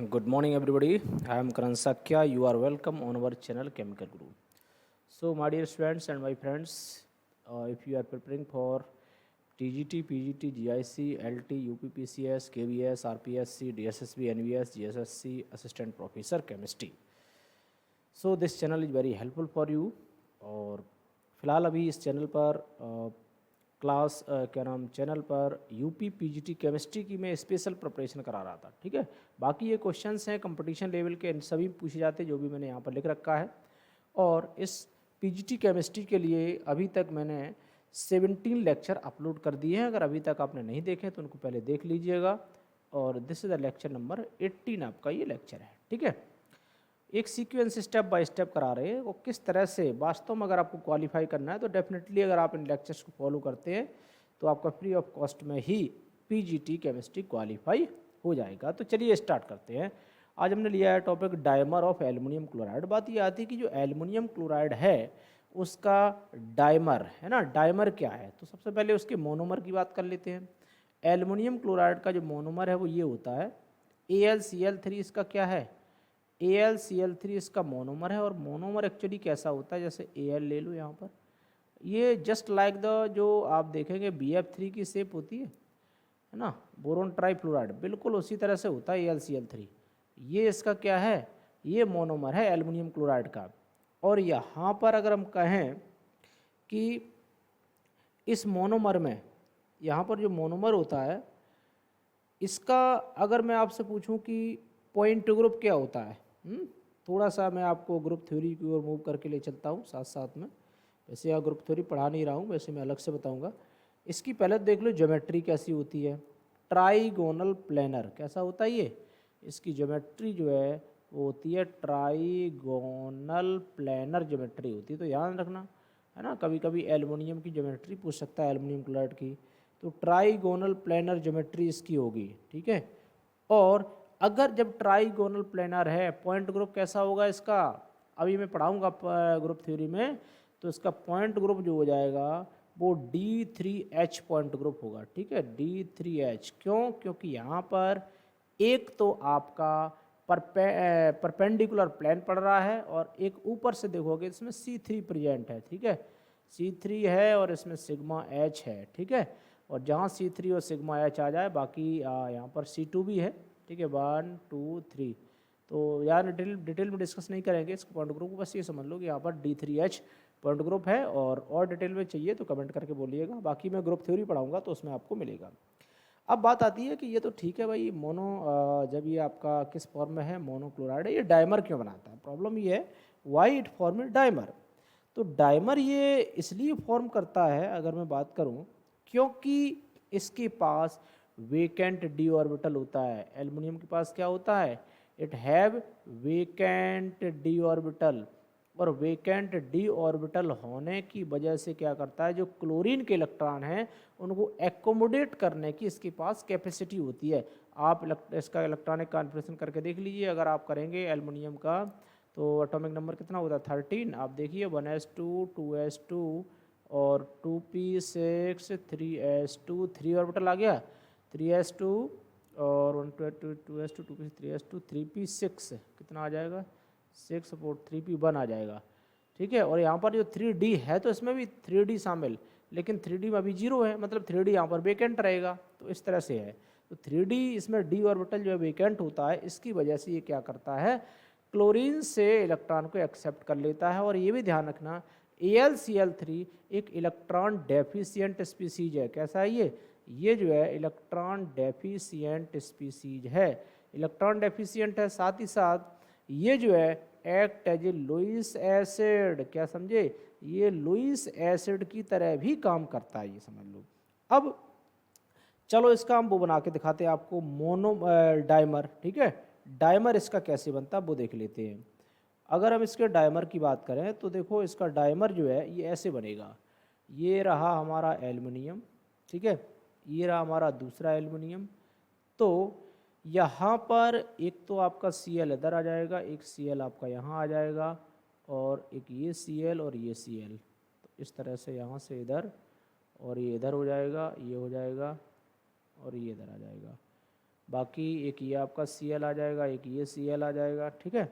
Good morning, everybody. I am Karan Sakya. You are welcome on our channel Chemical Guru. So, my dear students and my friends, if you are preparing for TGT, PGT, GIC, LT, UPPCS, KVS, RPSC, DSSB, NVS, GSSC, Assistant Professor Chemistry. So, this channel is very helpful for you. और फिलहाल अभी इस channel पर channel पर UP PGT chemistry की मैं special preparation करा रहा था। ठीक है, बाकी ये क्वेश्चंस हैं कंपटीशन लेवल के, सभी पूछे जाते हैं जो भी मैंने यहाँ पर लिख रखा है। और इस पीजीटी केमिस्ट्री के लिए अभी तक मैंने 17 लेक्चर अपलोड कर दिए हैं। अगर अभी तक आपने नहीं देखे तो उनको पहले देख लीजिएगा। और this is the lecture number 18 आपका ये लेक्चर है। ठीक है, एक सीक्वेंस स्टेप बाय स्टेप करा रहे हैं वो किस तरह से वास्तव में अगर आपको क्वालिफाई करना है तो डेफिनेटली अगर आप इन लेक्चर्स को फॉलो करते हैं तो आपका फ्री ऑफ कॉस्ट में ही पीजीटी केमिस्ट्री क्वालिफाई हो जाएगा। तो चलिए स्टार्ट करते हैं। आज हमने लिया है topic dimer of aluminium chloride. बात ये आती है कि जो एल्युमिनियम क्लोराइड है उसका डाइमर है ना, डाइमर क्या है। तो सबसे पहले उसके मोनोमर की बात कर लेते हैं। एल्युमिनियम क्लोराइड का जो मोनोमर है वो ये होता है AlCl3। इसका क्या है, AlCl3 इसका मोनोमर है। और मोनोमर एक्चुअली कैसा होता है, जैसे Al ले लो यहाँ पर, ये जस्ट लाइक द जो आप देखेंगे BF3 की शेप होती है ना, बोरोन ट्राईफ्लोराइड, बिल्कुल उसी तरह से होता है AlCl3। ये इसका क्या है, ये मोनोमर है एल्युमिनियम क्लोराइड का। और यहाँ पर अगर हम कहें कि इस मोनोमर में, यहाँ पर जो मोनोमर होता है इसका अगर मैं आपसे पूछूं कि पॉइंट ग्रुप क्या होता है, थोड़ा सा मैं आपको ग्रुप थ्योरी की ओर मूव करके ले चलता हूँ साथ साथ में। वैसे यहाँ ग्रुप थ्योरी पढ़ा नहीं रहा हूँ, वैसे मैं अलग से बताऊँगा। इसकी पहले देख लो ज्योमेट्री कैसी होती है। ट्राइगोनल प्लेनर कैसा होता है ये, इसकी ज्योमेट्री जो है वो होती है ट्राइगोनल प्लेनर ज्योमेट्री होती है। तो ध्यान रखना है ना, कभी कभी एल्युमिनियम की ज्योमेट्री पूछ सकता है, एल्युमिनियम क्लोराइड की, तो ट्राइगोनल प्लेनर ज्योमेट्री इसकी होगी। ठीक है, और अगर जब ट्राइगोनल प्लेनर है, पॉइंट ग्रुप कैसा होगा इसका, अभी मैं पढ़ाऊंगा ग्रुप थ्योरी में, तो इसका पॉइंट ग्रुप जो हो जाएगा वो D3H पॉइंट ग्रुप होगा। ठीक है, D3H क्यों, क्योंकि यहाँ पर एक तो आपका परपेंडिकुलर प्लेन पड़ रहा है और एक ऊपर से देखोगे इसमें C3 प्रेजेंट है। ठीक है, C3 है और इसमें सिग्मा H है। ठीक है, और जहाँ C3 और सिग्मा H आ जाए, बाकी यहाँ पर C2 भी है। ठीक है, 1 2 3, तो यार डिटेल में डिस्कस नहीं करेंगे इस पॉइंट ग्रुप को, बस ये समझ लो कि यहाँ पर D3H पॉइंट ग्रुप है। और डिटेल में चाहिए तो कमेंट करके बोलिएगा, बाकी मैं ग्रुप थ्योरी पढ़ाऊंगा तो उसमें आपको मिलेगा। अब बात आती है कि ये तो ठीक है भाई, जब ये आपका किस फॉर्म में है, मोनोक्लोराइड है, ये डाइमर क्यों बनाता है। प्रॉब्लम ये है वाई इट फॉर्म डाइमर। तो डाइमर ये इसलिए फॉर्म करता है अगर मैं बात करूँ, क्योंकि इसके पास वेकेंट डी ऑर्बिटल होता है। एल्युमिनियम के पास क्या होता है, it have vacant D orbital. और वेकेंट डी ऑर्बिटल होने की वजह से क्या करता है, जो क्लोरीन के इलेक्ट्रॉन हैं उनको एकोमोडेट करने की इसके पास कैपेसिटी होती है। आप इसका इलेक्ट्रॉनिक कॉन्फ़िगरेशन करके देख लीजिए, अगर आप करेंगे एल्युमिनियम का तो एटॉमिक नंबर कितना होता है 13। आप देखिए 1s2 2s2 और 2p6 3s2, 3 ऑर्बिटल आ गया, 3s2 और 2s2 2p 3s2 3p6 कितना आ जाएगा 6 और 3p1 आ जाएगा। ठीक है, और यहाँ पर जो 3d है तो इसमें भी 3d शामिल, लेकिन 3d में अभी 0 है, मतलब 3d यहाँ पर वेकेंट रहेगा। तो इस तरह से है, तो 3d इसमें d ऑर्बिटल जो है वेकेंट होता है, इसकी वजह से ये क्या करता है, क्लोरीन से इलेक्ट्रॉन को एक्सेप्ट कर लेता है। और ये भी ध्यान रखना AlCl3 एक इलेक्ट्रॉन डेफिशिएंट स्पीसीज है। कैसा है ये जो है इलेक्ट्रॉन डेफिशिएंट स्पीसीज है, इलेक्ट्रॉन डेफिशिएंट है। साथ ही साथ ये जो है act as a Lewis acid, क्या समझे, ये लुईस एसिड की तरह भी काम करता है, ये समझ लो। अब चलो इसका हम वो बना के दिखाते हैं आपको, डाइमर। ठीक है, डाइमर इसका कैसे बनता है वो देख लेते हैं। अगर हम इसके डाइमर की बात करें तो देखो इसका डाइमर जो है ये ऐसे बनेगा। ये रहा हमारा एल्युमिनियम, ठीक है, ये रहा हमारा दूसरा एल्युमिनियम। तो यहाँ पर एक तो आपका Cl इधर आ जाएगा, एक Cl आपका यहाँ आ जाएगा, और एक ये Cl और ये Cl। तो इस तरह से यहाँ से इधर, और ये इधर हो जाएगा, ये हो जाएगा, और ये इधर आ जाएगा। बाकी एक ये आपका Cl आ जाएगा, एक ये Cl आ जाएगा, ठीक है।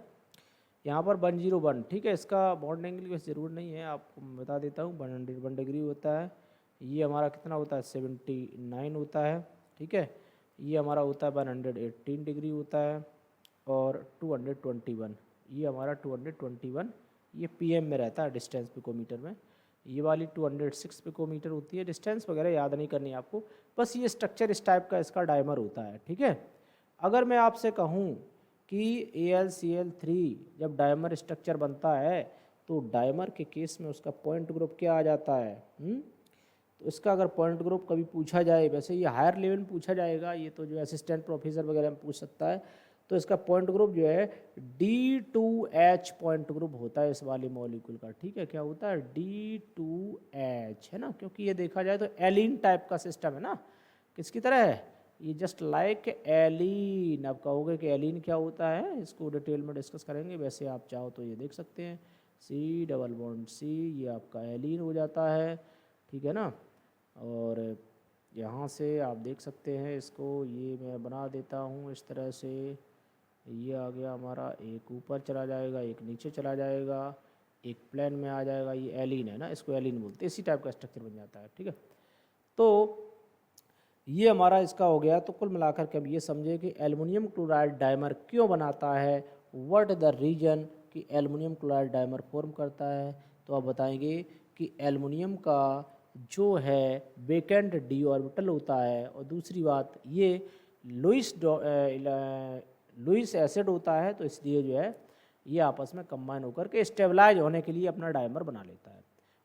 यहाँ पर 101, ठीक है। इसका बॉन्ड एंगल की ज़रूरत नहीं है, आपको मैं बता देता हूँ। 101 डिग्री होता है। ये हमारा कितना होता है, 79 होता है, ठीक है। ये हमारा होता है 118 डिग्री होता है, और 221, ये हमारा 221 ये PM में रहता है, डिस्टेंस पिकोमीटर में। ये वाली 206 पिकोमीटर होती है। डिस्टेंस वगैरह याद नहीं करनी है आपको, बस ये स्ट्रक्चर इस टाइप का इसका डायमर होता है, ठीक है। अगर मैं आपसे कहूँ कि AlCl3 जब डायमर स्ट्रक्चर बनता है तो डायमर के केस में उसका पॉइंट ग्रुप क्या आ जाता है? तो इसका अगर पॉइंट ग्रुप कभी पूछा जाए, वैसे ये हायर लेवल में पूछा जाएगा, ये तो जो असिस्टेंट प्रोफेसर वगैरह में पूछ सकता है, तो इसका पॉइंट ग्रुप जो है D2H पॉइंट ग्रुप होता है इस वाले मॉलिक्यूल का, ठीक है। क्या होता है? D2H, है ना, क्योंकि ये देखा जाए तो एलीन टाइप का सिस्टम है ना। किसकी तरह है ये? जस्ट लाइक एलीन। अब कहोगे कि एलीन क्या होता है, इसको डिटेल में डिस्कस करेंगे। वैसे आप चाहो तो ये देख सकते हैं, C⋯C, ये आपका एलीन हो जाता है, ठीक है ना। और यहाँ से आप देख सकते हैं इसको, ये मैं बना देता हूँ इस तरह से। ये आ गया हमारा, एक ऊपर चला जाएगा, एक नीचे चला जाएगा, एक प्लेन में आ जाएगा। ये एलीन है ना, इसको एलीन बोलते हैं। इसी टाइप का स्ट्रक्चर बन जाता है, ठीक है। तो ये हमारा इसका हो गया। तो कुल मिलाकर के अब ये समझे कि एल्युमिनियम क्लोराइड डायमर क्यों बनाता है, व्हाट द रीजन कि एल्युमिनियम क्लोराइड डायमर फॉर्म करता है। तो आप बताएंगे कि एल्युमिनियम का जो है वेकेंट d ऑर्बिटल होता है, और दूसरी बात ये लुईस एसिड होता है, तो इसलिए जो है ये आपस में कंबाइन होकर के स्टेबलाइज होने के लिए अपना डायमर बना लेता है।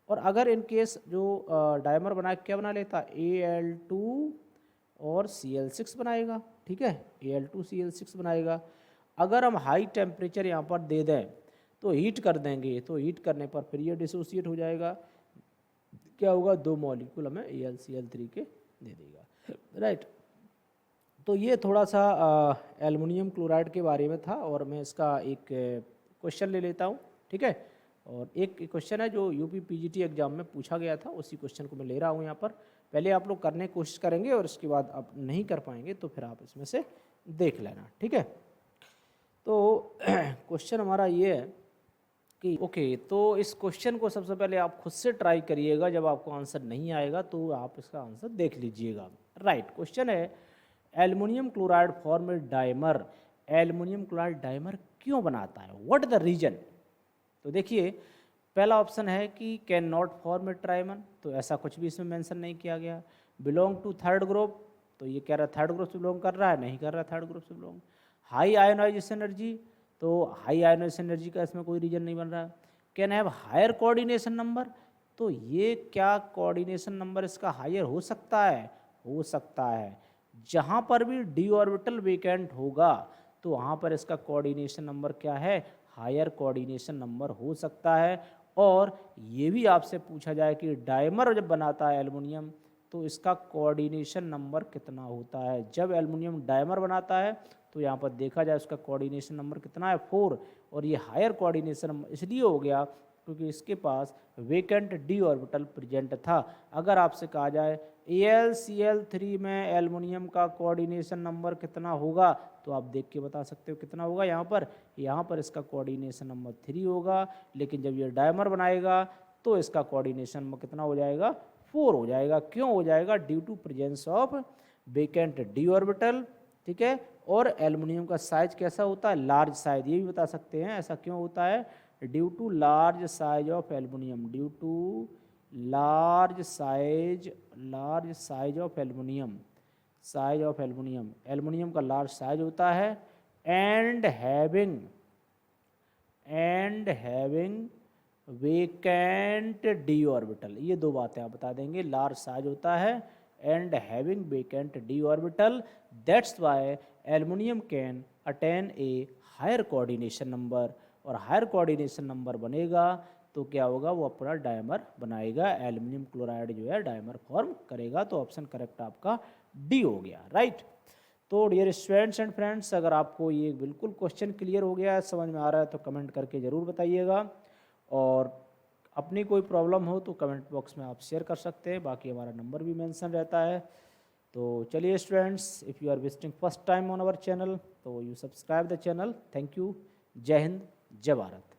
और अगर इन केस जो डायमर बना क्या बना लेता है, Al2 और Cl6 बनाएगा, ठीक है। Al2 Cl6 बनाएगा। अगर हम हाई टेम्परेचर यहाँ पर दे दें तो हीट कर देंगे, तो हीट करने पर फिर ये डिसोसिएट हो जाएगा। क्या होगा, 2 मॉलिक्यूल हमें AlCl3 के दे देगा, राइट। तो ये थोड़ा सा एल्युमिनियम क्लोराइड के बारे में था, और मैं इसका एक क्वेश्चन ले लेता हूँ, ठीक है। और एक क्वेश्चन है जो UP PGT एग्जाम में पूछा गया था, उसी क्वेश्चन को मैं ले रहा हूँ यहाँ पर। पहले आप लोग करने की कोशिश करेंगे, और इसके बाद आप नहीं कर पाएंगे तो फिर आप इसमें से देख लेना, ठीक है। तो क्वेश्चन हमारा ये है कि ओके, तो इस क्वेश्चन को सबसे पहले आप खुद से ट्राई करिएगा। जब आपको आंसर नहीं आएगा तो आप इसका आंसर देख लीजिएगा, राइट। क्वेश्चन है aluminium chloride form dimer, aluminium chloride dimer क्यों बनाता है, व्हाट द रीजन। तो देखिए, पहला ऑप्शन है कि can not form A trimer, तो ऐसा कुछ भी इसमें मेंशन नहीं किया गया। बिलोंग टू थर्ड ग्रुप, तो ये कह रहा है थर्ड ग्रुप से बिलोंग कर रहा है, नहीं कर रहा थर्ड ग्रुप से बिलोंग। हाई आयोनाइजेशन एनर्जी, तो हाई आयोनाइजेशन एनर्जी का इसमें कोई रीजन नहीं बन रहा। Can have higher coordination number, तो ये क्या कोऑर्डिनेशन नंबर इसका हायर हो सकता है? हो सकता है। जहाँ पर भी d ऑर्बिटल वेकेंट होगा तो वहाँ पर इसका कोऑर्डिनेशन नंबर क्या है? हायर कोऑर्डिनेशन नंबर हो सकता है। और ये भी आपसे पूछा जाए कि डायमर जब बनाता है एल्युमिनियम तो इसका कोऑर्डिनेशन नंबर कितना होता है। जब एल्युमिनियम डायमर बनाता है तो यहाँ पर देखा जाए उसका कोऑर्डिनेशन नंबर कितना है? 4। और ये हायर कोऑर्डिनेशन नंबर इसलिए हो गया क्योंकि इसके पास वेकेंट d ऑर्बिटल प्रेजेंट था। अगर आपसे कहा जाए AlCl3 में एल्युमिनियम का कोऑर्डिनेशन नंबर कितना होगा, तो आप देख के बता सकते हो कितना होगा। यहाँ पर इसका कोऑर्डिनेशन नंबर 3 होगा, लेकिन जब ये डायमर बनाएगा तो इसका कोऑर्डिनेशन नंबर कितना हो जाएगा? 4 हो जाएगा। क्यों हो जाएगा? Due to presence of vacant d orbital, ठीक है। और एल्युमिनियम का साइज कैसा होता है? लार्ज साइज, ये भी बता सकते हैं। ऐसा क्यों होता है? Due to large size of aluminium, due to large size of aluminium, size of aluminium, aluminium का लार्ज साइज होता है। And having vacant d orbital, ये 2 बातें आप बता देंगे। लार्ज साइज होता है and having vacant d orbital, that's why aluminium can attain a higher coordination number. और हायर कोऑर्डिनेशन नंबर बनेगा तो क्या होगा? वो अपना डायमर बनाएगा, एल्युमिनियम क्लोराइड जो है डायमर फॉर्म करेगा। तो ऑप्शन करेक्ट आपका डी हो गया, राइट। तो डियर स्टूडेंट्स एंड फ्रेंड्स, अगर आपको ये बिल्कुल क्वेश्चन क्लियर हो गया है, समझ में आ रहा है, तो कमेंट करके ज़रूर बताइएगा। और अपनी कोई प्रॉब्लम हो तो कमेंट बॉक्स में आप शेयर कर सकते हैं। बाकी हमारा नंबर भी मेंशन रहता है। तो चलिए students, if you are visiting first time on our channel तो you subscribe the channel. Thank you. जय हिंद, जय भारत।